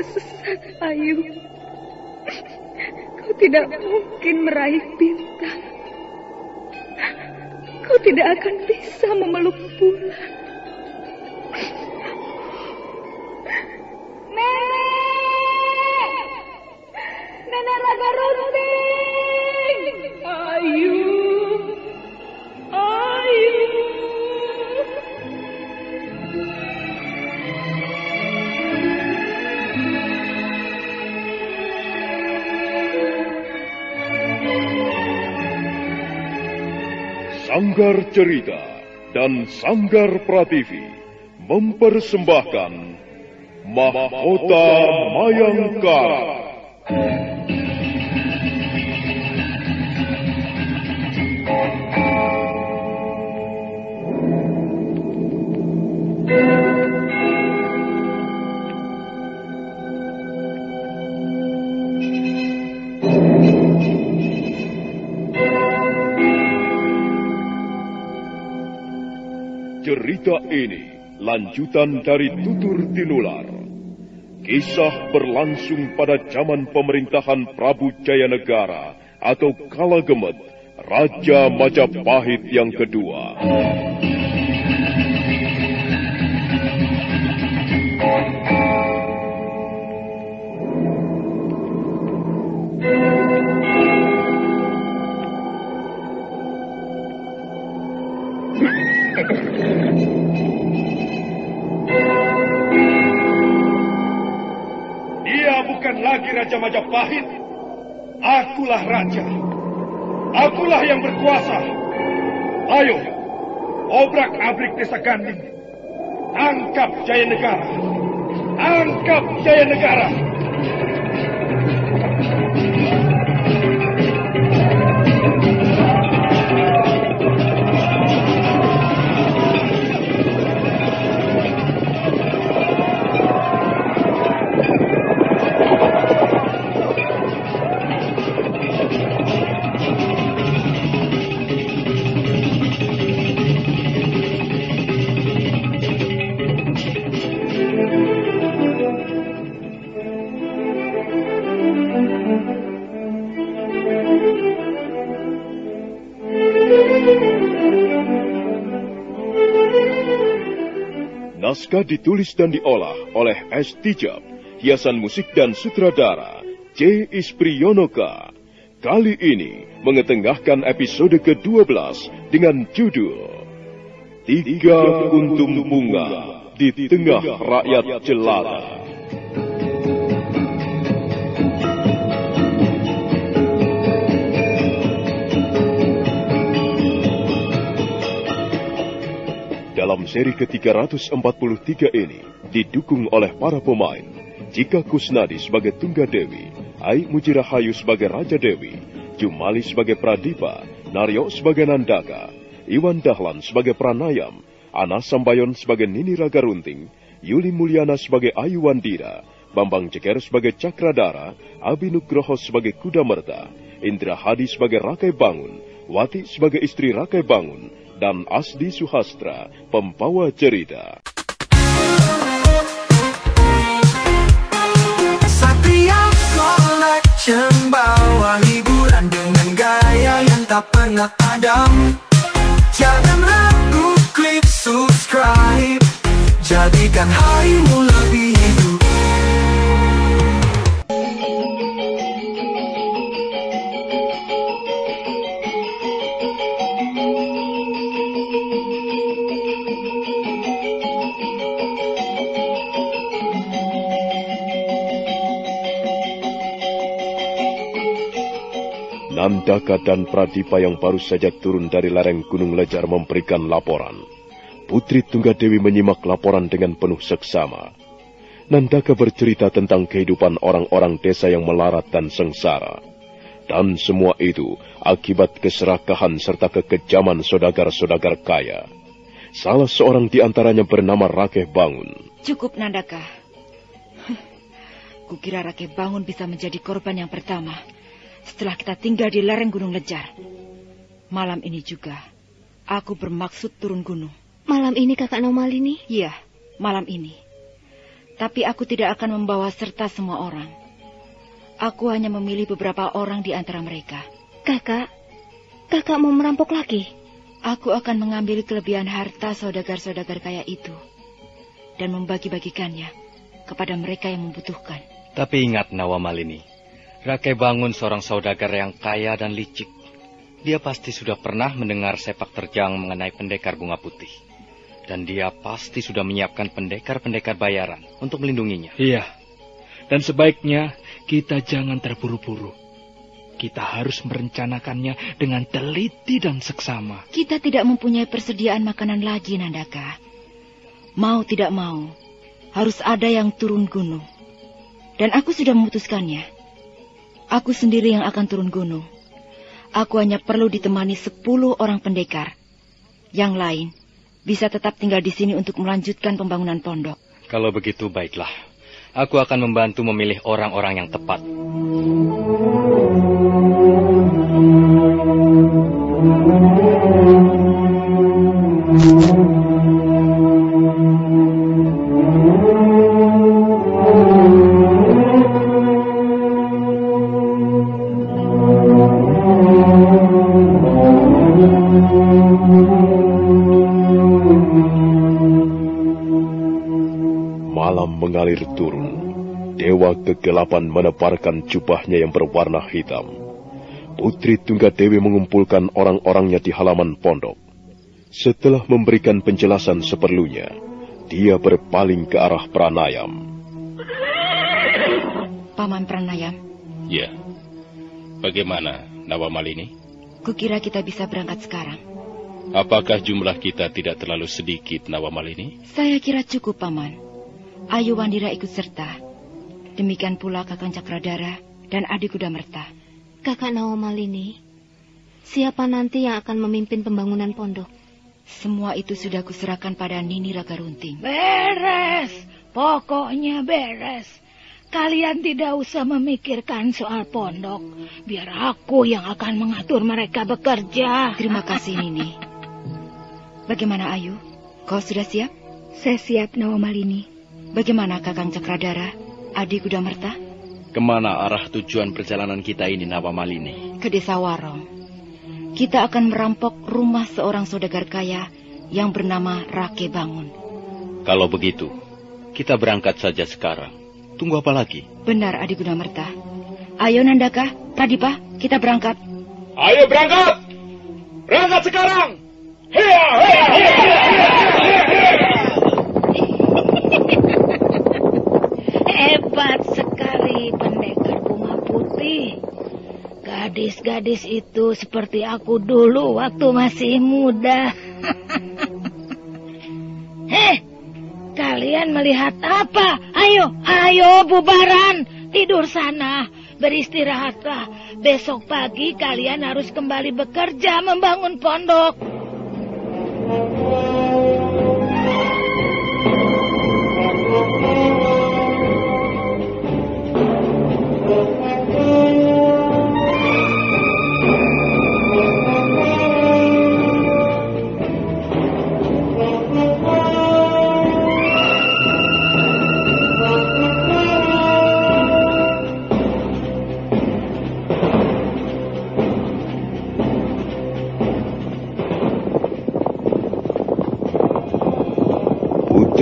tersesat, Ayu. Kau tidak mungkin meraih bintang. Kau tidak akan bisa memeluk bulan. Nenek Raga Runting! Ayu! Sanggar Cerita dan Sanggar Prativi mempersembahkan Mahkota Mayangkara. Cerita ini lanjutan dari Tutur Tinular. Kisah berlangsung pada zaman pemerintahan Prabu Jayanegara atau Kala Gemet, Raja Majapahit yang kedua. Dia bukan lagi Raja Majapahit. Akulah raja. Akulah yang berkuasa. Ayo, obrak-abrik desa Ganding. Angkap Jayanegara. Angkap Jayanegara. Naskah ditulis dan diolah oleh S. Tijab, hiasan musik dan sutradara C. Ispriyonoka. Kali ini mengetengahkan episode ke-12 dengan judul Tiga Kuntum Bunga di Tengah Rakyat Jelata. Dalam seri ke-343 ini didukung oleh para pemain Jika Kusnadi sebagai Tunggadewi, Ai Mujirahayu sebagai Raja Dewi, Jumali sebagai Pradipa, Naryo sebagai Nandaka, Iwan Dahlan sebagai Pranayam, Ana Sambayon sebagai Nini Raga Runting, Yuli Mulyana sebagai Ayu Wandira, Bambang Ceker sebagai Cakradara, Abi Nugroho sebagai Kuda Merta, Indra Hadi sebagai Rakai Bangun, Wati sebagai istri Rakai Bangun, dan Asdi Suhastra, pembawa cerita. Satria Collection bawa hiburan dengan gaya yang tak pernah padam. Jangan ragu, klik subscribe, jadikan harimu lebih hidup. Nandaka dan Pradipa yang baru saja turun dari lereng Gunung Lejar memberikan laporan. Putri Tunggadewi menyimak laporan dengan penuh seksama. Nandaka bercerita tentang kehidupan orang-orang desa yang melarat dan sengsara. Dan semua itu akibat keserakahan serta kekejaman saudagar-saudagar kaya. Salah seorang di antaranya bernama Rakeh Bangun. Cukup, Nandaka. Kukira Rakeh Bangun bisa menjadi korban yang pertama setelah kita tinggal di lereng Gunung Lejar. Malam ini juga, aku bermaksud turun gunung. Malam ini, Kakak Nomalini? Iya, malam ini. Tapi aku tidak akan membawa serta semua orang. Aku hanya memilih beberapa orang di antara mereka. Kakak mau merampok lagi? Aku akan mengambil kelebihan harta saudagar-saudagar kaya itu dan membagi-bagikannya kepada mereka yang membutuhkan. Tapi ingat Nawamalini, Rakai Bangun seorang saudagar yang kaya dan licik. Dia pasti sudah pernah mendengar sepak terjang mengenai pendekar bunga putih. Dan dia pasti sudah menyiapkan pendekar-pendekar bayaran untuk melindunginya. Iya, dan sebaiknya kita jangan terburu-buru. Kita harus merencanakannya dengan teliti dan seksama. Kita tidak mempunyai persediaan makanan lagi, Nandaka. Mau tidak mau, harus ada yang turun gunung. Dan aku sudah memutuskannya. Aku sendiri yang akan turun gunung. Aku hanya perlu ditemani 10 orang pendekar. Yang lain bisa tetap tinggal di sini untuk melanjutkan pembangunan pondok. Kalau begitu, baiklah. Aku akan membantu memilih orang-orang yang tepat. Malam mengalir turun. Dewa kegelapan menebarkan jubahnya yang berwarna hitam. Putri Tunggadewi mengumpulkan orang-orangnya di halaman pondok. Setelah memberikan penjelasan seperlunya, dia berpaling ke arah Pranayam. Paman Pranayam. Ya, bagaimana Nawamalini? Kukira kita bisa berangkat sekarang. Apakah jumlah kita tidak terlalu sedikit, Nawamalini? Saya kira cukup, Paman. Ayu Wandira ikut serta. Demikian pula Kakang Cakradara dan adik Kuda Merta. Kakak Nawamalini, siapa nanti yang akan memimpin pembangunan pondok? Semua itu sudah kuserahkan pada Nini Ragarunting. Beres, pokoknya beres. Kalian tidak usah memikirkan soal pondok. Biar aku yang akan mengatur mereka bekerja. Terima kasih, Nini. Bagaimana, Ayu? Kau sudah siap? Saya siap, Nawamalini. Bagaimana, Kakang Cakradara, adik Kuda Merta? Kemana arah tujuan perjalanan kita ini, Nawamalini? Ke Desa Warong. Kita akan merampok rumah seorang saudagar kaya yang bernama Rakai Bangun. Kalau begitu, kita berangkat saja sekarang. Tunggu apa lagi? Benar, adik Kuda Merta. Ayo Nandaka, Pradipa, kita berangkat. Ayo berangkat! Berangkat sekarang! Heya, heya, heya, heya, heya. Hebat sekali pendekar bunga putih. Gadis-gadis itu seperti aku dulu waktu masih muda. Kalian melihat apa? Ayo bubaran. Tidur sana, beristirahatlah. Besok pagi kalian harus kembali bekerja membangun pondok.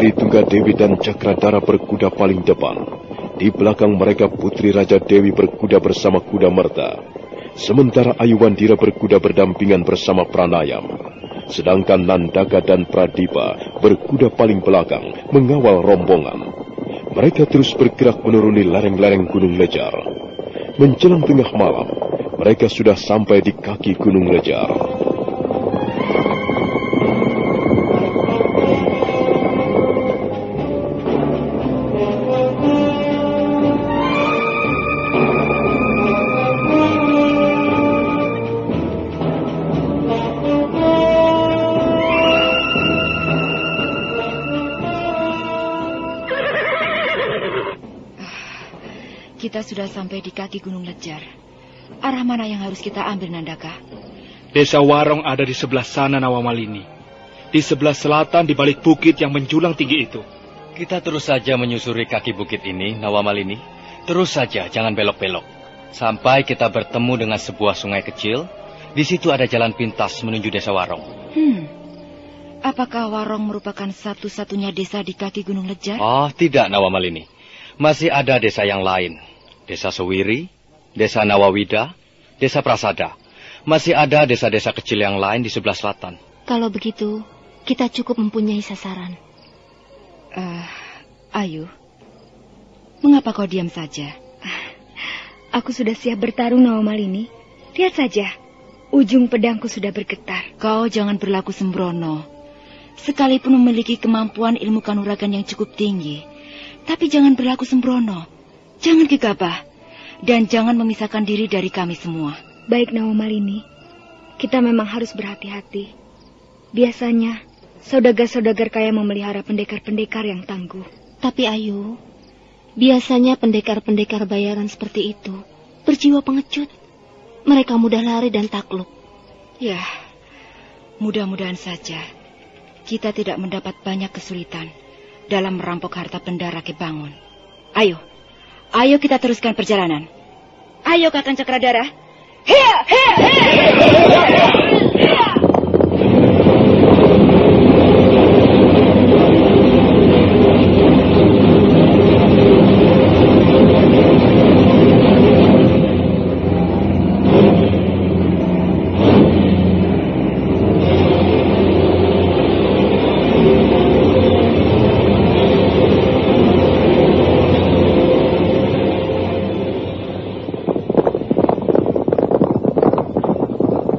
Tunggadewi dan Cakradara berkuda paling depan. Di belakang mereka Putri Raja Dewi berkuda bersama Kuda Merta. Sementara Ayu Wandira berkuda berdampingan bersama Pranayam. Sedangkan Nandaka dan Pradipa berkuda paling belakang mengawal rombongan. Mereka terus bergerak menuruni lereng-lereng Gunung Lejar. Menjelang tengah malam, mereka sudah sampai di kaki Gunung Lejar. Kita sudah sampai di kaki Gunung Lejar. Arah mana yang harus kita ambil, Nandaka? Desa Warong ada di sebelah sana, Nawamalini. Di sebelah selatan di balik bukit yang menjulang tinggi itu. Kita terus saja menyusuri kaki bukit ini, Nawamalini. Terus saja, jangan belok-belok. Sampai kita bertemu dengan sebuah sungai kecil. Di situ ada jalan pintas menuju desa Warong. Apakah Warong merupakan satu-satunya desa di kaki Gunung Lejar? Oh, tidak, Nawamalini. Masih ada desa yang lain. Desa Sewiri, Desa Nawawida, Desa Prasada. Masih ada desa-desa kecil yang lain di sebelah selatan. Kalau begitu, kita cukup mempunyai sasaran. Ayu, mengapa kau diam saja? Aku sudah siap bertarung, Nawamalini. Lihat saja, ujung pedangku sudah bergetar. Kau jangan berlaku sembrono. Sekalipun memiliki kemampuan ilmu kanuragan yang cukup tinggi, tapi jangan berlaku sembrono. Jangan gegabah. Dan jangan memisahkan diri dari kami semua. Baik, Nawamalini. Kita memang harus berhati-hati. Biasanya, saudagar-saudagar kaya memelihara pendekar-pendekar yang tangguh. Tapi Ayu, biasanya pendekar-pendekar bayaran seperti itu berjiwa pengecut. Mereka mudah lari dan takluk. Ya, mudah-mudahan saja kita tidak mendapat banyak kesulitan dalam merampok harta benda Rakeh Bangun. Ayo kita teruskan perjalanan. Ayo Kakang Cakradara. Hiya, hiya, hiya.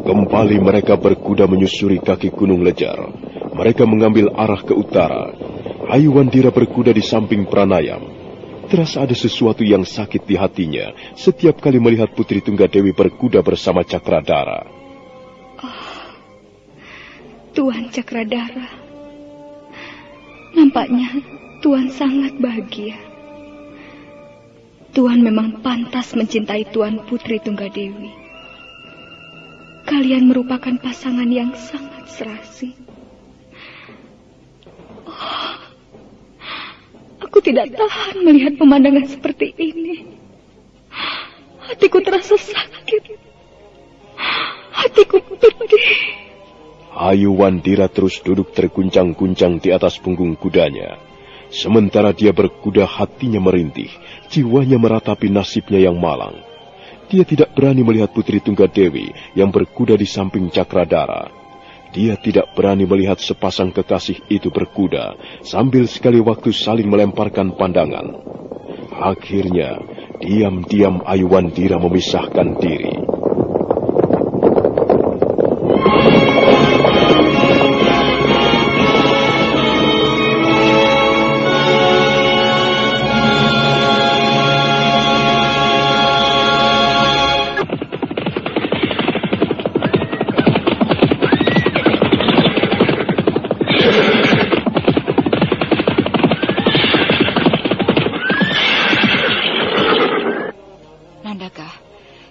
Kembali mereka berkuda menyusuri kaki Gunung Lejar. Mereka mengambil arah ke utara. Ayuwandira berkuda di samping Pranayam. Terasa ada sesuatu yang sakit di hatinya setiap kali melihat Putri Tunggadewi berkuda bersama Cakradara. Tuan Cakradara, nampaknya Tuan sangat bahagia. Tuan memang pantas mencintai Tuan Putri Tunggadewi. Kalian merupakan pasangan yang sangat serasi. Aku tidak tahan melihat pemandangan seperti ini. Hatiku terasa sakit. Hatiku pedih. Ayuwandira terus duduk terguncang-guncang di atas punggung kudanya. Sementara dia berkuda, hatinya merintih, jiwanya meratapi nasibnya yang malang. Dia tidak berani melihat Putri Tunggadewi yang berkuda di samping Cakradara. Dia tidak berani melihat sepasang kekasih itu berkuda sambil sekali waktu saling melemparkan pandangan. Akhirnya, diam-diam Ayuwandira memisahkan diri.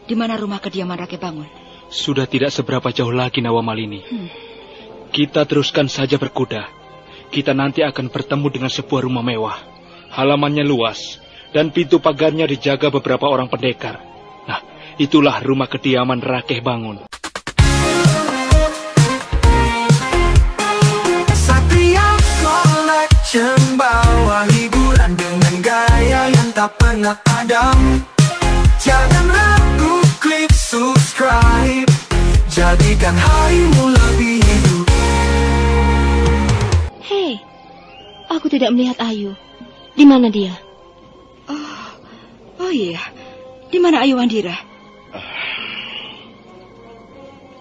Di mana rumah kediaman Rakeh Bangun? Sudah tidak seberapa jauh lagi, Nawamalini. Kita teruskan saja berkuda. Kita nanti akan bertemu dengan sebuah rumah mewah. Halamannya luas, dan pintu pagarnya dijaga beberapa orang pendekar. Nah, itulah rumah kediaman Rakeh Bangun. Satria Collection bawa hiburan dengan gaya yang tak pernah padam. Jangan ragu, klik subscribe. Jadikan harimu lebih hidup. Hei, aku tidak melihat Ayu. Di mana dia? Oh iya, di mana Ayuwandira?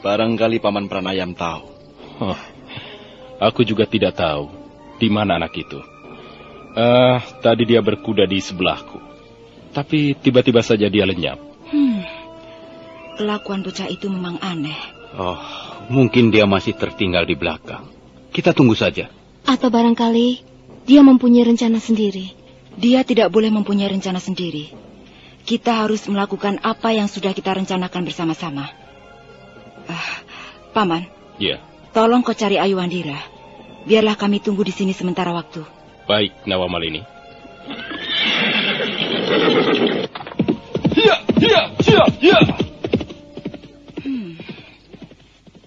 Barangkali Paman Pranayam tahu. Aku juga tidak tahu di mana anak itu. Tadi dia berkuda di sebelahku. Tapi tiba-tiba saja dia lenyap. Kelakuan bocah itu memang aneh. Oh, mungkin dia masih tertinggal di belakang. Kita tunggu saja. Atau barangkali dia mempunyai rencana sendiri. Dia tidak boleh mempunyai rencana sendiri. Kita harus melakukan apa yang sudah kita rencanakan bersama-sama. Paman. Ya. Tolong kau cari Ayuwandira. Biarlah kami tunggu di sini sementara waktu. Baik, Nawamalini.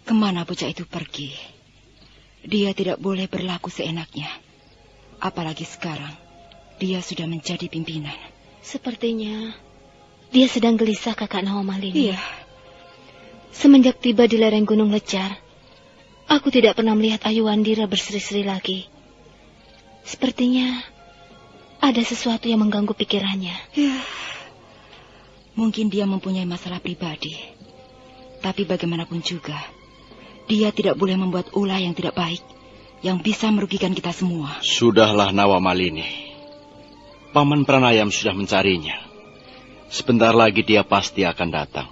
Kemana bocah itu pergi? Dia tidak boleh berlaku seenaknya. Apalagi sekarang, dia sudah menjadi pimpinan. Sepertinya dia sedang gelisah, Kakak Nawamalini. Iya. Semenjak tiba di lereng Gunung Lecar, aku tidak pernah melihat Ayu Wandira berseri-seri lagi. Sepertinya ada sesuatu yang mengganggu pikirannya. Ya, mungkin dia mempunyai masalah pribadi. Tapi bagaimanapun juga, dia tidak boleh membuat ulah yang tidak baik, yang bisa merugikan kita semua. Sudahlah, Nawamalini. Paman Pranayam sudah mencarinya. Sebentar lagi dia pasti akan datang.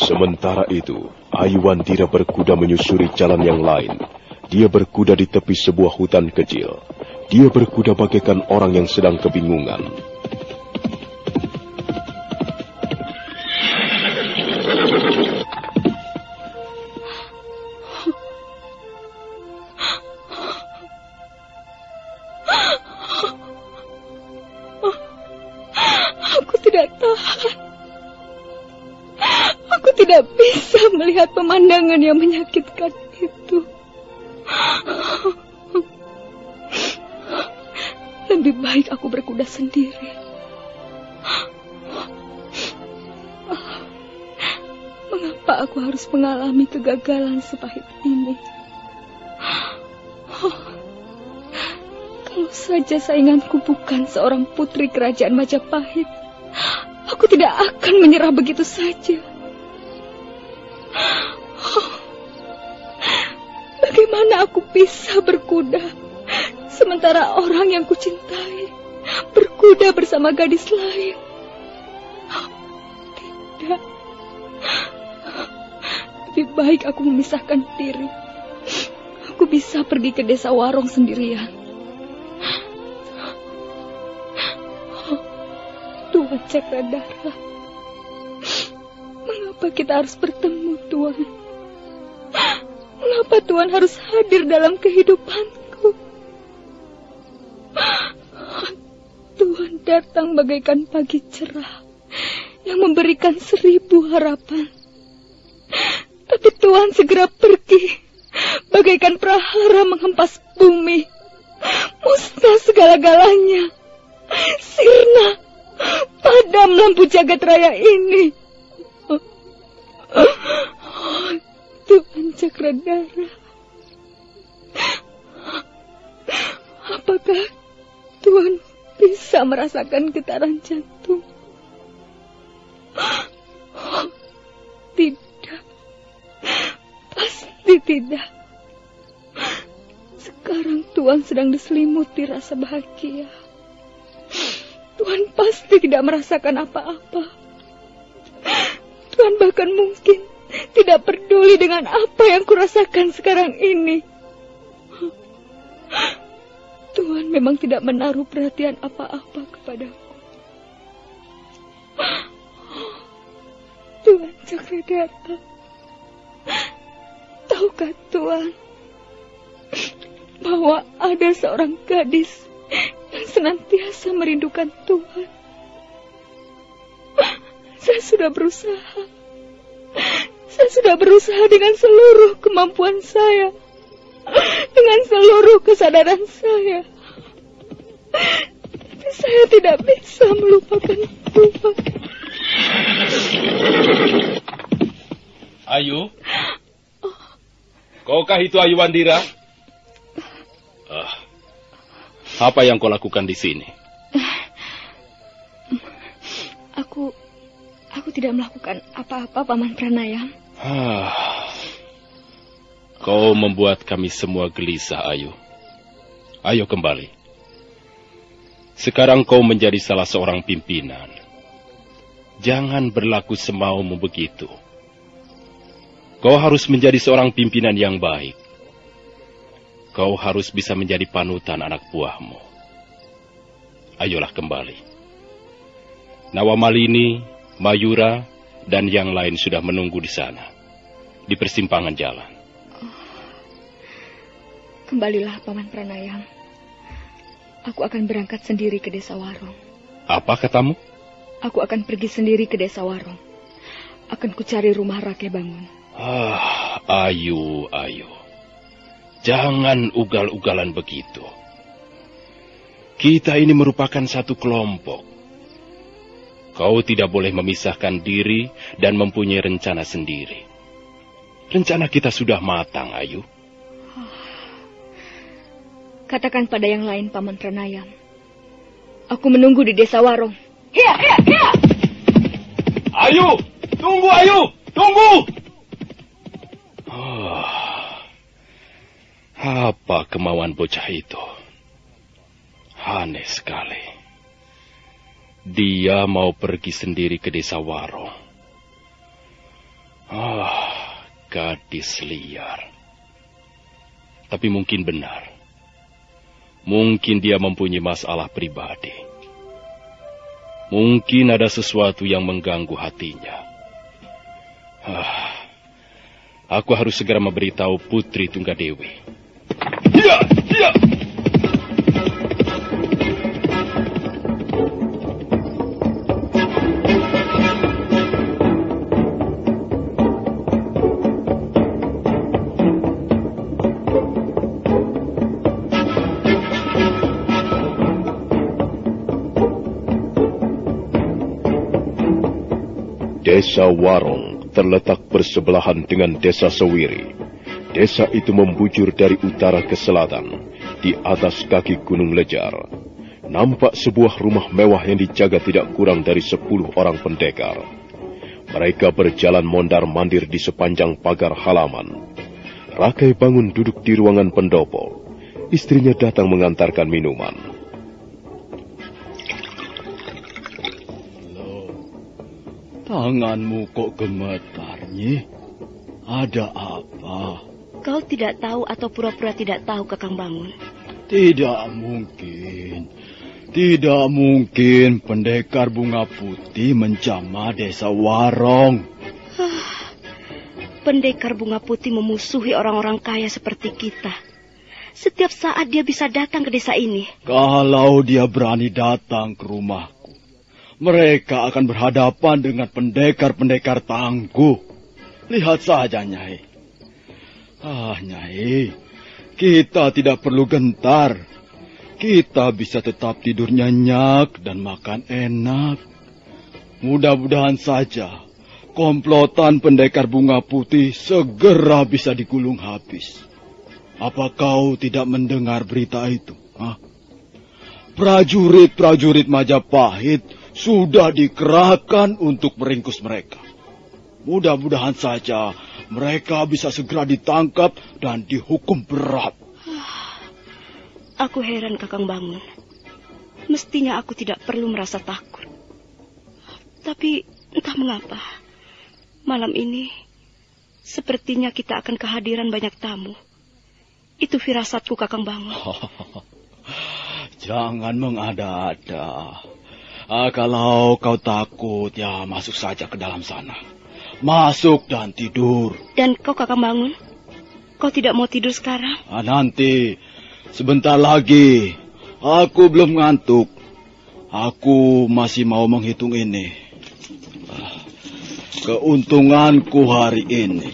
Sementara itu, Ayu Wandira berkuda menyusuri jalan yang lain. Dia berkuda di tepi sebuah hutan kecil. Dia berkuda bagaikan orang yang sedang kebingungan. Aku tidak tahan. Aku tidak bisa melihat pemandangan yang menyakitkan itu. Lebih baik aku berkuda sendiri. Mengapa aku harus mengalami kegagalan sepahit ini? Kalau saja sainganku bukan seorang putri kerajaan Majapahit, aku tidak akan menyerah begitu saja. Bagaimana aku bisa berkuda sementara orang yang kucintai berkuda bersama gadis lain? Tidak. Lebih baik aku memisahkan diri. Aku bisa pergi ke desa Warong sendirian. Tuan Cakradara, mengapa kita harus bertemu, Tuan? Mengapa Tuan harus hadir dalam kehidupanku? Tuan datang bagaikan pagi cerah yang memberikan 1000 harapan. Tapi Tuan segera pergi bagaikan prahara menghempas bumi. Musnah segala-galanya. Sirna, padam lampu jagat raya ini. Tuan Cakradara, apakah Tuan bisa merasakan getaran jantung? Tidak, pasti tidak. Sekarang Tuan sedang diselimuti rasa bahagia. Tuan pasti tidak merasakan apa-apa. Tuan bahkan mungkin tidak peduli dengan apa yang kurasakan sekarang ini. Tuan memang tidak menaruh perhatian apa-apa kepadaku. Tuan Cakradara, tahukah Tuan bahwa ada seorang gadis yang senantiasa merindukan Tuan? Saya sudah berusaha. Saya sudah berusaha dengan seluruh kemampuan saya, dengan seluruh kesadaran saya. Tapi saya tidak bisa melupakan Tuan. Ayu? Kaukah itu Ayu Wandira? Apa yang kau lakukan di sini? Aku tidak melakukan apa-apa, Paman Pranayam. Kau membuat kami semua gelisah, Ayu. Ayo kembali. Sekarang kau menjadi salah seorang pimpinan. Jangan berlaku semaumu begitu. Kau harus menjadi seorang pimpinan yang baik. Kau harus bisa menjadi panutan anak buahmu. Ayolah kembali. Nawamalini, Mayura, dan yang lain sudah menunggu di sana, di persimpangan jalan. Kembalilah, Paman Pranayam. Aku akan berangkat sendiri ke desa Warong. Apa katamu? Aku akan pergi sendiri ke desa Warong. Akan kucari rumah Rake Bangun. Ayu. Jangan ugal-ugalan begitu. Kita ini merupakan satu kelompok. Kau tidak boleh memisahkan diri dan mempunyai rencana sendiri. Rencana kita sudah matang, Ayu. Katakan pada yang lain, Paman Pranayam. Aku menunggu di desa Warong. Hiya! Ayu! Tunggu, Ayu! Tunggu! Apa kemauan bocah itu? Aneh sekali. Dia mau pergi sendiri ke desa Warong. Gadis liar. Tapi mungkin benar. Mungkin dia mempunyai masalah pribadi. Mungkin ada sesuatu yang mengganggu hatinya. Aku harus segera memberitahu Putri Tunggadewi. Iya! Desa Warong terletak bersebelahan dengan desa Sewiri. Desa itu membujur dari utara ke selatan, di atas kaki Gunung Lejar. Nampak sebuah rumah mewah yang dijaga tidak kurang dari 10 orang pendekar. Mereka berjalan mondar-mandir di sepanjang pagar halaman. Rake Bangun duduk di ruangan pendopo. Istrinya datang mengantarkan minuman. Tanganmu kok gemetar, Nyi? Ada apa? Kau tidak tahu atau pura-pura tidak tahu, Kakang Bangun? Tidak mungkin. Tidak mungkin pendekar bunga putih menjamah desa Warong. Pendekar bunga putih memusuhi orang-orang kaya seperti kita. Setiap saat dia bisa datang ke desa ini. Kalau dia berani datang ke rumahku, mereka akan berhadapan dengan pendekar-pendekar tangguh. Lihat saja, Nyai. Nyai, kita tidak perlu gentar. Kita bisa tetap tidur nyenyak dan makan enak. Mudah-mudahan saja komplotan pendekar bunga putih segera bisa digulung habis. Apa kau tidak mendengar berita itu? Prajurit-prajurit Majapahit sudah dikerahkan untuk meringkus mereka. Mudah-mudahan saja mereka bisa segera ditangkap dan dihukum berat. Aku heran, Kakang Bangun. Mestinya aku tidak perlu merasa takut. Tapi entah mengapa, malam ini sepertinya kita akan kehadiran banyak tamu. Itu firasatku, Kakang Bangun. Jangan mengada-ada. Kalau kau takut, ya masuk saja ke dalam sana. Masuk dan tidur. Dan kau, Kakang Bangun? Kau tidak mau tidur sekarang? Nanti, sebentar lagi. Aku belum ngantuk. Aku masih mau menghitung ini. Keuntunganku hari ini.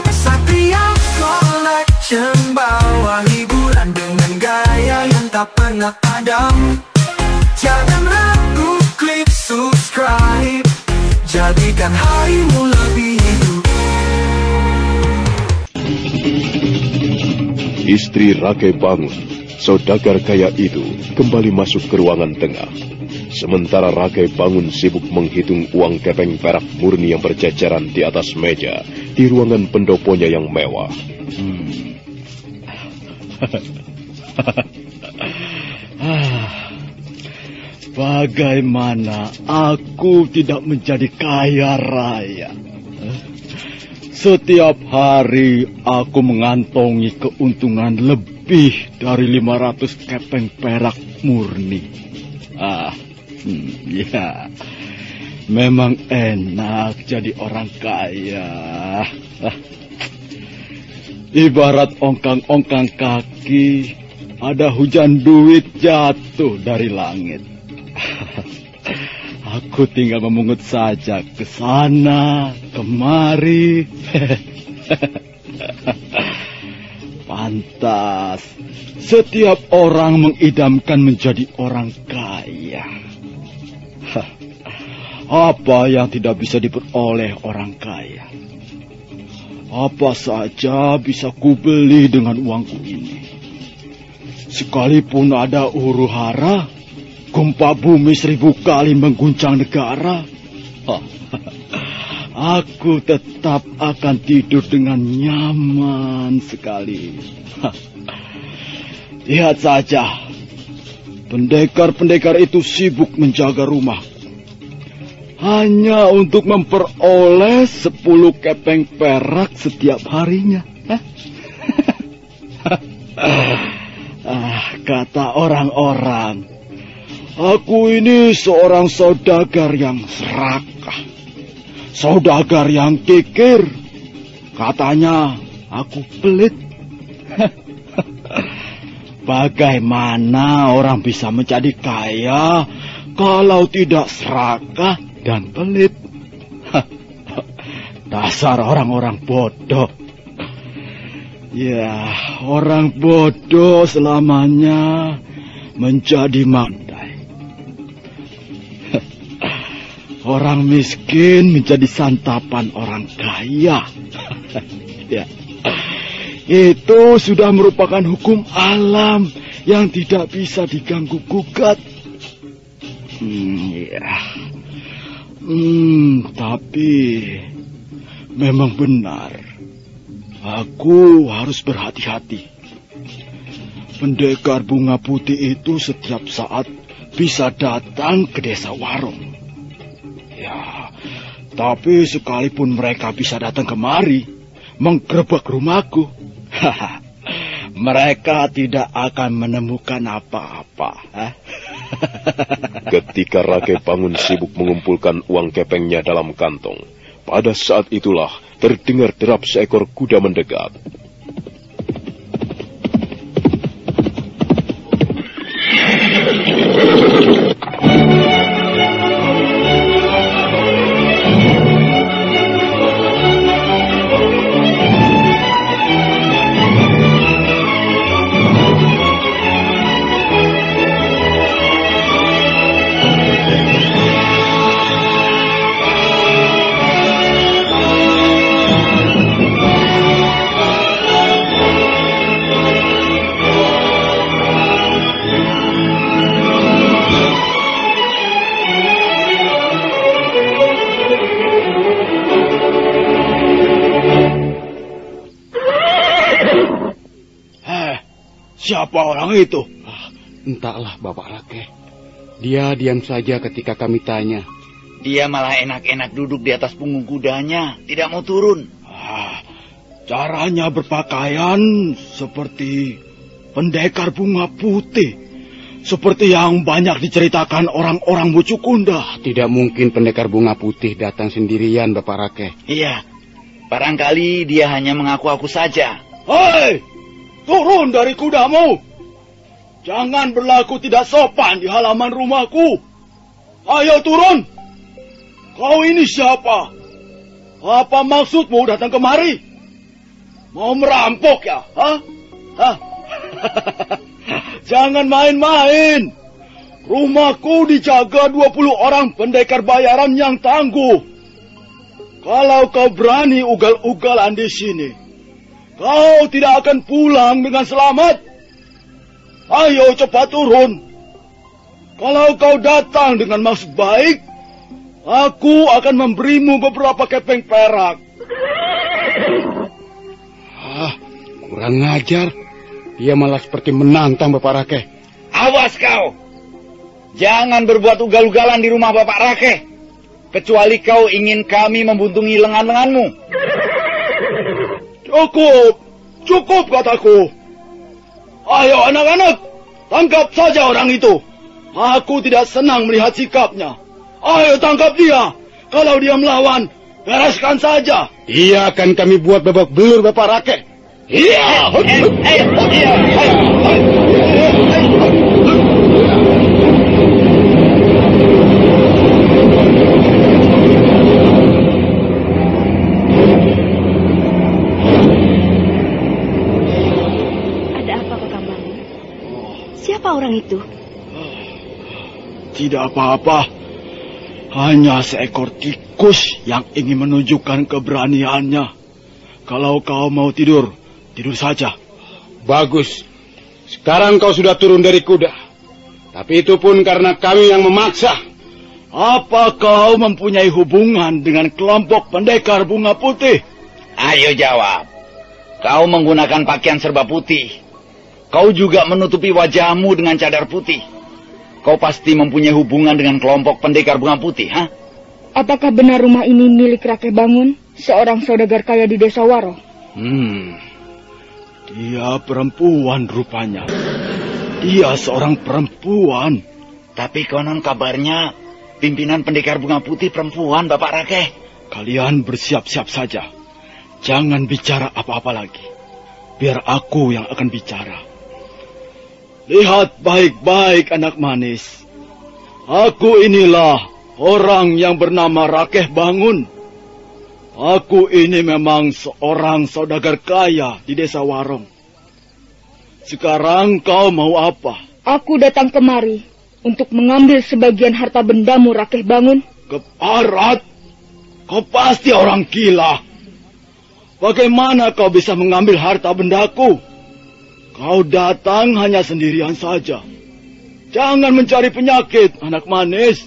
Satria Collection bawa hiburan dengan gaya yang tak pernah padam. Jangan ragu, klik subscribe. Jadikan harimu lebih hidup. Istri Rake Bangun, Saudagar kaya itu kembali masuk ke ruangan tengah. Sementara Rakai Bangun sibuk menghitung uang kepeng perak murni yang berceceran di atas meja di ruangan pendoponya yang mewah. Bagaimana aku tidak menjadi kaya raya? Setiap hari aku mengantongi keuntungan lebih dari 500 kepeng perak murni. Ya, memang enak jadi orang kaya. Ibarat ongkang-ongkang kaki, ada hujan duit jatuh dari langit. Aku tinggal memungut saja ke sana, kemari. Pantas, setiap orang mengidamkan menjadi orang kaya. Apa yang tidak bisa diperoleh orang kaya? Apa saja bisa kubeli dengan uangku ini. Sekalipun ada huru-hara, gempa bumi 1000 kali mengguncang negara, aku tetap akan tidur dengan nyaman sekali. Lihat saja, pendekar-pendekar itu sibuk menjaga rumahku. Hanya untuk memperoleh 10 kepeng perak setiap harinya. Kata orang-orang, aku ini seorang saudagar yang serakah, saudagar yang kikir. Katanya aku pelit. Bagaimana orang bisa menjadi kaya kalau tidak serakah dan pelit? Dasar orang-orang bodoh. Ya, orang bodoh selamanya menjadi mandai. Orang miskin menjadi santapan orang kaya. Ya, itu sudah merupakan hukum alam yang tidak bisa diganggu-gugat. Tapi memang benar, aku harus berhati-hati. Pendekar bunga putih itu setiap saat bisa datang ke desa Warung. Ya, tapi sekalipun mereka bisa datang kemari, menggerebek rumahku, mereka tidak akan menemukan apa-apa. Ketika Rakai Bangun sibuk mengumpulkan uang kepengnya dalam kantong, pada saat itulah terdengar derap seekor kuda mendekat. Siapa orang itu? Entahlah, Bapak Rakai. Dia diam saja ketika kami tanya. Dia malah enak-enak duduk di atas punggung kudanya, tidak mau turun. Caranya berpakaian seperti pendekar bunga putih, seperti yang banyak diceritakan orang-orang Mucukunda. Tidak mungkin pendekar bunga putih datang sendirian, Bapak Rakai. Iya, barangkali dia hanya mengaku-aku saja. Hei! Turun dari kudamu. Jangan berlaku tidak sopan di halaman rumahku. Ayo turun. Kau ini siapa? Apa maksudmu datang kemari? Mau merampok ya? Jangan main-main. Rumahku dijaga 20 orang pendekar bayaran yang tangguh. Kalau kau berani ugal-ugalan di sini, kau tidak akan pulang dengan selamat. Ayo cepat turun. Kalau kau datang dengan maksud baik, aku akan memberimu beberapa keping perak. Kurang ngajar. Dia malah seperti menantang Bapak Rakeh. Awas kau. Jangan berbuat ugal-ugalan di rumah Bapak Rakeh. Kecuali kau ingin kami membuntungi lengan-lenganmu. Cukup kataku. Ayo anak-anak, tangkap saja orang itu. Aku tidak senang melihat sikapnya. Ayo tangkap dia. Kalau dia melawan, bereskan saja. Dia akan kami buat babak belur Bapak Rakeh. Iya. Siapa orang itu? Tidak apa-apa. Hanya seekor tikus yang ingin menunjukkan keberaniannya. Kalau kau mau tidur, tidur saja. Bagus. Sekarang kau sudah turun dari kuda. Tapi itu pun karena kami yang memaksa. Apa kau mempunyai hubungan dengan kelompok pendekar bunga putih? Ayo jawab. Kau menggunakan pakaian serba putih. Kau juga menutupi wajahmu dengan cadar putih. Kau pasti mempunyai hubungan dengan kelompok pendekar bunga putih, ha? Apakah benar rumah ini milik Rakeh Bangun, seorang saudagar kaya di Desa Waro? Dia perempuan rupanya. Dia seorang perempuan. Tapi konon kabarnya pimpinan pendekar bunga putih perempuan, Bapak Rakeh. Kalian bersiap-siap saja. Jangan bicara apa-apa lagi. Biar aku yang akan bicara. Lihat baik-baik anak manis. Aku inilah orang yang bernama Rakeh Bangun. Aku ini memang seorang saudagar kaya di Desa Warong. Sekarang kau mau apa? Aku datang kemari untuk mengambil sebagian harta bendamu, Rakeh Bangun. Keparat? Kau pasti orang gila. Bagaimana kau bisa mengambil harta bendaku? Kau datang hanya sendirian saja. Jangan mencari penyakit, anak manis.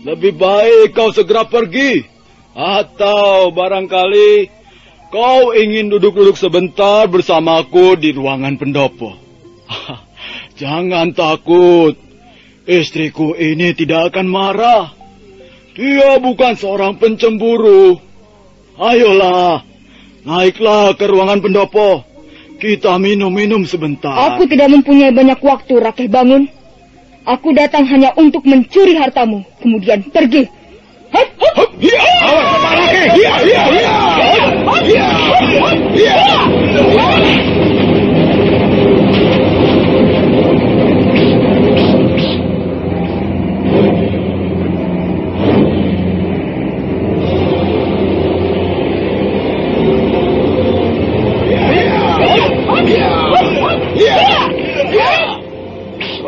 Lebih baik kau segera pergi. Atau barangkali kau ingin duduk-duduk sebentar bersamaku di ruangan pendopo. Jangan takut. Istriku ini tidak akan marah. Dia bukan seorang pencemburu. Ayolah, naiklah ke ruangan pendopo. Kita minum-minum sebentar. Aku tidak mempunyai banyak waktu, Rakeh Bangun. Aku datang hanya untuk mencuri hartamu, kemudian pergi.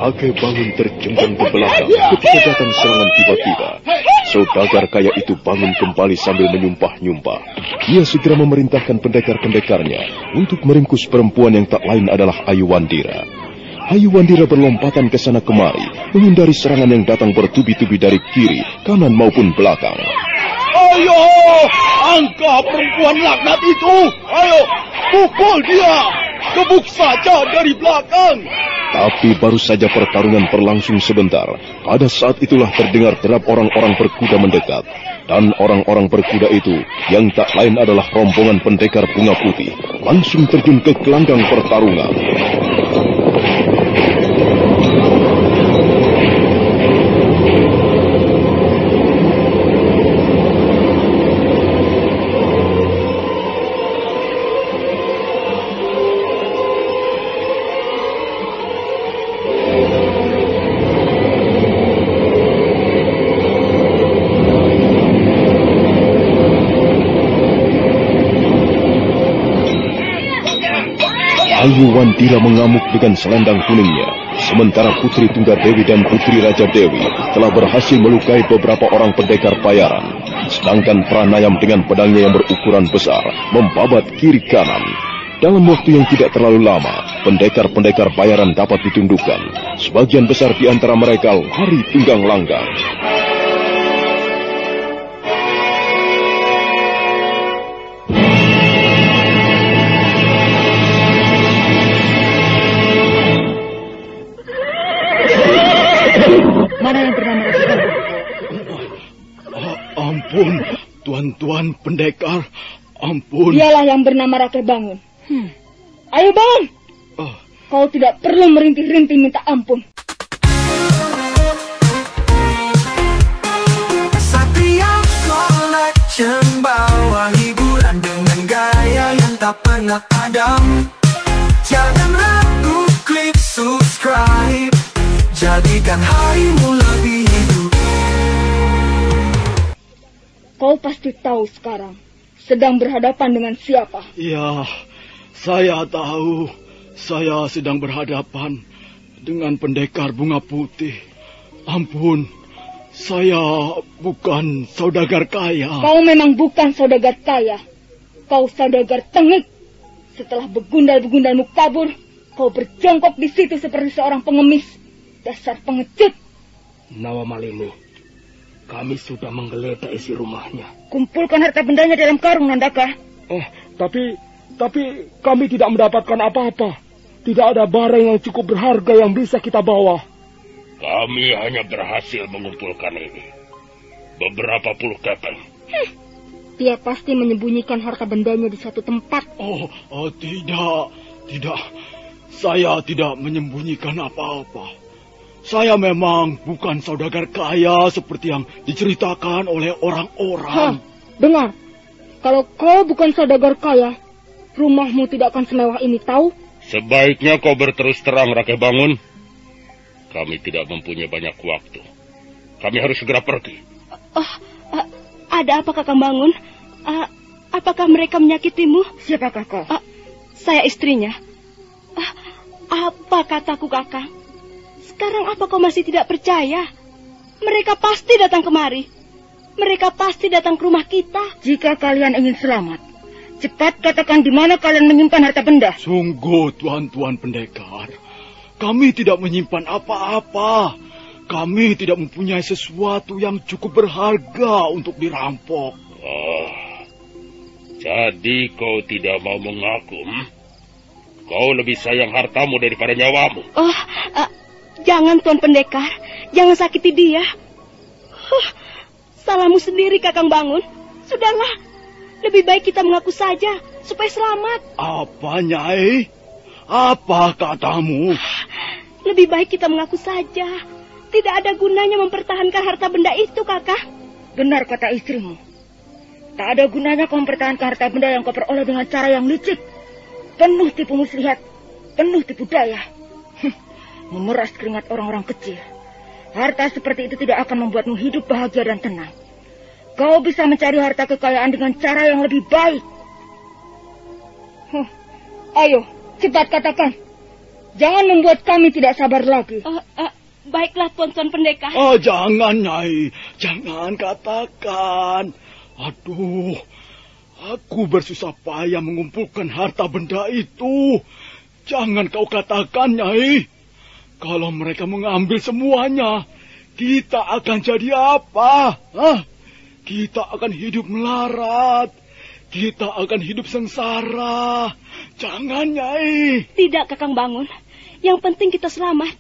Rakeh Bangun terjengkang ke belakang ketika datang serangan tiba-tiba. Saudagar kaya itu bangun kembali sambil menyumpah-nyumpah. Ia segera memerintahkan pendekar-pendekarnya untuk meringkus perempuan yang tak lain adalah Ayu Wandira. Ayu Wandira berlompatan ke sana kemari, menghindari serangan yang datang bertubi-tubi dari kiri, kanan maupun belakang. Ayo, angkat perempuan laknat itu. Ayo, pukul dia. Gebuk saja dari belakang. Tapi baru saja pertarungan berlangsung sebentar. Pada saat itulah terdengar derap orang-orang berkuda mendekat. Dan orang-orang berkuda itu, yang tak lain adalah rombongan pendekar bunga putih, langsung terjun ke gelanggang pertarungan. Ayu Wandira mengamuk dengan selendang kuningnya, sementara Putri Tunggadewi dan Putri Raja Dewi telah berhasil melukai beberapa orang pendekar bayaran, sedangkan Pranayam dengan pedangnya yang berukuran besar membabat kiri kanan. Dalam waktu yang tidak terlalu lama, pendekar-pendekar bayaran dapat ditundukkan. Sebagian besar di antara mereka lari tunggang langgang. Mana yang bernama Rake Bangun? Ampun, tuan-tuan pendekar, ampun. Dialah yang bernama Rake Bangun. Ayo bangun. Kau tidak perlu merintih-rintih minta ampun. Satria Collection bawa hiburan dengan gaya yang tak pernah padam. Jangan ragu, klik subscribe. Jadikan harimu lebih hidup. Kau pasti tahu sekarang sedang berhadapan dengan siapa. Ya, saya tahu. Saya sedang berhadapan dengan pendekar bunga putih. Ampun, saya bukan saudagar kaya. Kau memang bukan saudagar kaya. Kau saudagar tengik. Setelah begundal-begundalmu kabur, kau berjongkok di situ seperti seorang pengemis. Dasar pengecut. Nawa Malini, kami sudah menggeledah isi rumahnya. Kumpulkan harta bendanya dalam karung, Nandaka. Tapi kami tidak mendapatkan apa-apa. Tidak ada barang yang cukup berharga yang bisa kita bawa. Kami hanya berhasil mengumpulkan ini. Beberapa puluh keping. Dia pasti menyembunyikan harta bendanya di satu tempat. Tidak. Saya tidak menyembunyikan apa-apa. Saya memang bukan saudagar kaya seperti yang diceritakan oleh orang-orang. Dengar, kalau kau bukan saudagar kaya, rumahmu tidak akan semewah ini, tahu? Sebaiknya kau berterus terang, Rake Bangun. Kami tidak mempunyai banyak waktu. Kami harus segera pergi. Ada apa, Kakang Bangun? Apakah mereka menyakitimu? Siapakah kau? Saya istrinya. Apa kataku, Kakang? Sekarang apa kau masih tidak percaya? Mereka pasti datang kemari. Mereka pasti datang ke rumah kita. Jika kalian ingin selamat, cepat katakan di mana kalian menyimpan harta benda. Sungguh, tuan-tuan pendekar. Kami tidak menyimpan apa-apa. Kami tidak mempunyai sesuatu yang cukup berharga untuk dirampok. Jadi kau tidak mau mengaku? Kau lebih sayang hartamu daripada nyawamu. Jangan, Tuan Pendekar. Jangan sakiti dia. Salahmu sendiri, Kakang Bangun. Sudahlah. Lebih baik kita mengaku saja, supaya selamat. Apa, Nyai? Apa katamu? Lebih baik kita mengaku saja. Tidak ada gunanya mempertahankan harta benda itu, Kakak. Benar kata istrimu. Tak ada gunanya kau mempertahankan harta benda yang kau peroleh dengan cara yang licik. Penuh tipu muslihat. Penuh tipu daya. Memeras keringat orang-orang kecil. Harta seperti itu tidak akan membuatmu hidup bahagia dan tenang. Kau bisa mencari harta kekayaan dengan cara yang lebih baik. Ayo, cepat katakan. Jangan membuat kami tidak sabar lagi. Baiklah, Tuan-Tuan Pendekar. Jangan, Nyai. Jangan katakan. Aduh, aku bersusah payah mengumpulkan harta benda itu. Jangan kau katakan, Nyai. Kalau mereka mengambil semuanya, kita akan jadi apa? Kita akan hidup melarat. Kita akan hidup sengsara. Jangan, Nyai. Tidak, Kakang Bangun. Yang penting kita selamat.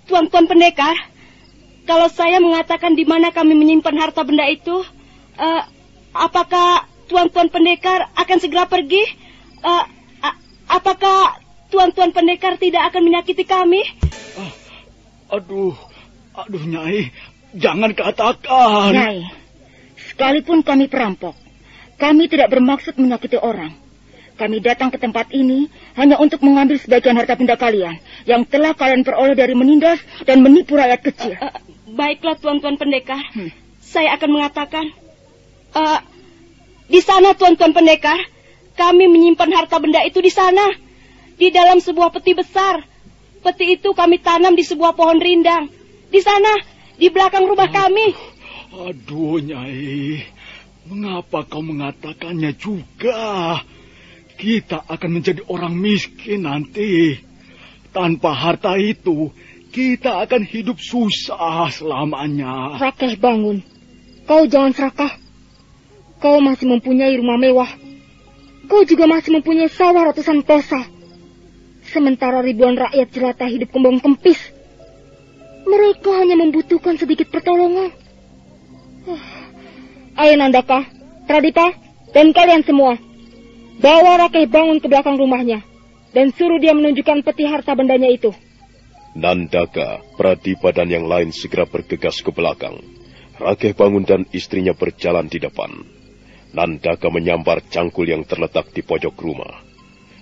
Tuan-Tuan Pendekar, kalau saya mengatakan di mana kami menyimpan harta benda itu, apakah Tuan-Tuan Pendekar akan segera pergi? Apakah Tuan-Tuan Pendekar tidak akan menyakiti kami? Aduh, Nyai, jangan katakan. Nyai, sekalipun kami perampok, kami tidak bermaksud menyakiti orang. Kami datang ke tempat ini hanya untuk mengambil sebagian harta benda kalian yang telah kalian peroleh dari menindas dan menipu rakyat kecil. Baiklah, Tuan-Tuan Pendekar. Saya akan mengatakan, di sana, Tuan-Tuan Pendekar, kami menyimpan harta benda itu di sana. Di dalam sebuah peti besar. Peti itu kami tanam di sebuah pohon rindang. Di sana, di belakang rumah kami. Aduh, Nyai. Mengapa kau mengatakannya juga? kita akan menjadi orang miskin nanti. Tanpa harta itu, kita akan hidup susah selamanya. Rakeh Bangun, kau jangan serakah. Kau masih mempunyai rumah mewah. Kau juga masih mempunyai sawah ratusan tosa. Sementara ribuan rakyat jelata hidup kembang kempis. Mereka hanya membutuhkan sedikit pertolongan. Ayo Nandaka, Tradipa, dan kalian semua, bawa Rakeh Bangun ke belakang rumahnya dan suruh dia menunjukkan peti harta bendanya itu. Nandaka, Pradipa, dan yang lain segera bergegas ke belakang. Rakeh Bangun dan istrinya berjalan di depan. Nandaka menyambar cangkul yang terletak di pojok rumah.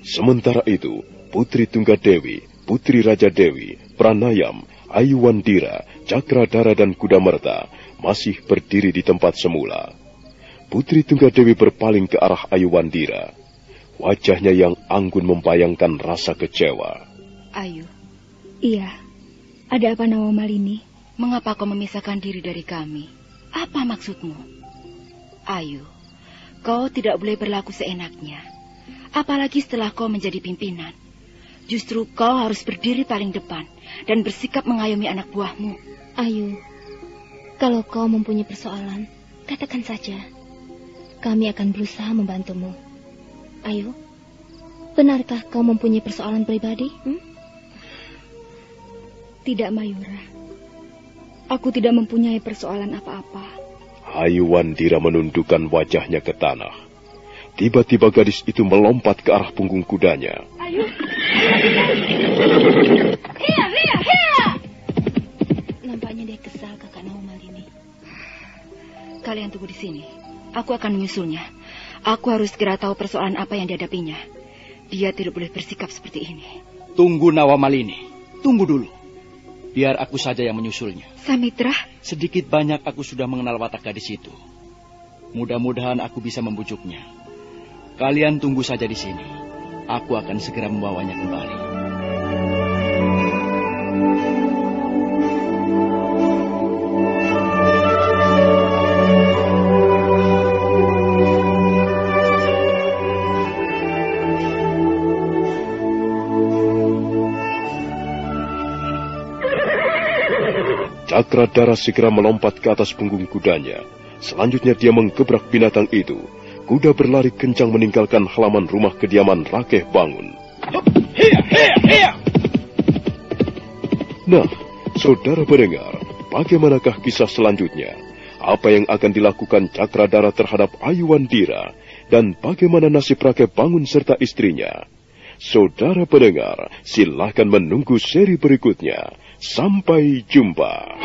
Sementara itu, Putri Tunggadewi, Putri Raja Dewi, Pranayam, Ayuwandira, Cakradara, dan Kudamerta masih berdiri di tempat semula. Putri Tunggadewi berpaling ke arah Ayuwandira. Wajahnya yang anggun membayangkan rasa kecewa. Ayu. Iya, ada apa Nawamalini? Mengapa kau memisahkan diri dari kami? Apa maksudmu? Ayu, kau tidak boleh berlaku seenaknya. Apalagi setelah kau menjadi pimpinan. Justru kau harus berdiri paling depan dan bersikap mengayomi anak buahmu. Ayu, kalau kau mempunyai persoalan, katakan saja. Kami akan berusaha membantumu. Ayu, benarkah kau mempunyai persoalan pribadi? Tidak, Mayura. Aku tidak mempunyai persoalan apa-apa. Ayuwandira menundukkan wajahnya ke tanah. Tiba-tiba gadis itu melompat ke arah punggung kudanya. Ayu! Hea! Nampaknya dia kesal, Kakak Nawamalini. Kalian tunggu di sini. Aku akan menyusulnya. Aku harus segera tahu persoalan apa yang dihadapinya. Dia tidak boleh bersikap seperti ini. Tunggu Nawamalini. Tunggu dulu. Biar aku saja yang menyusulnya. Samitra? Sedikit banyak aku sudah mengenal watak gadis itu. Mudah-mudahan aku bisa membujuknya. Kalian tunggu saja di sini. Aku akan segera membawanya kembali. Cakradara segera melompat ke atas punggung kudanya. Selanjutnya dia menggebrak binatang itu. Kuda berlari kencang meninggalkan halaman rumah kediaman Rakeh Bangun. Nah, saudara pendengar, bagaimanakah kisah selanjutnya? Apa yang akan dilakukan Cakradara terhadap Ayuwandira? Dan bagaimana nasib Rakeh Bangun serta istrinya? Saudara pendengar, silakan menunggu seri berikutnya. Sampai jumpa.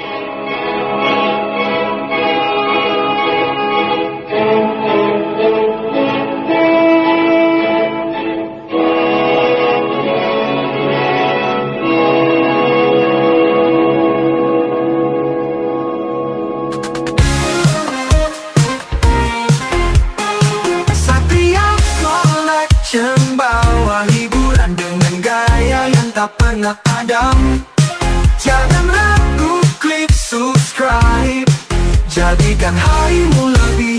Bawa hiburan dengan gaya yang tak pernah padam. Jangan ragu, klik subscribe. Jadikan harimu lebih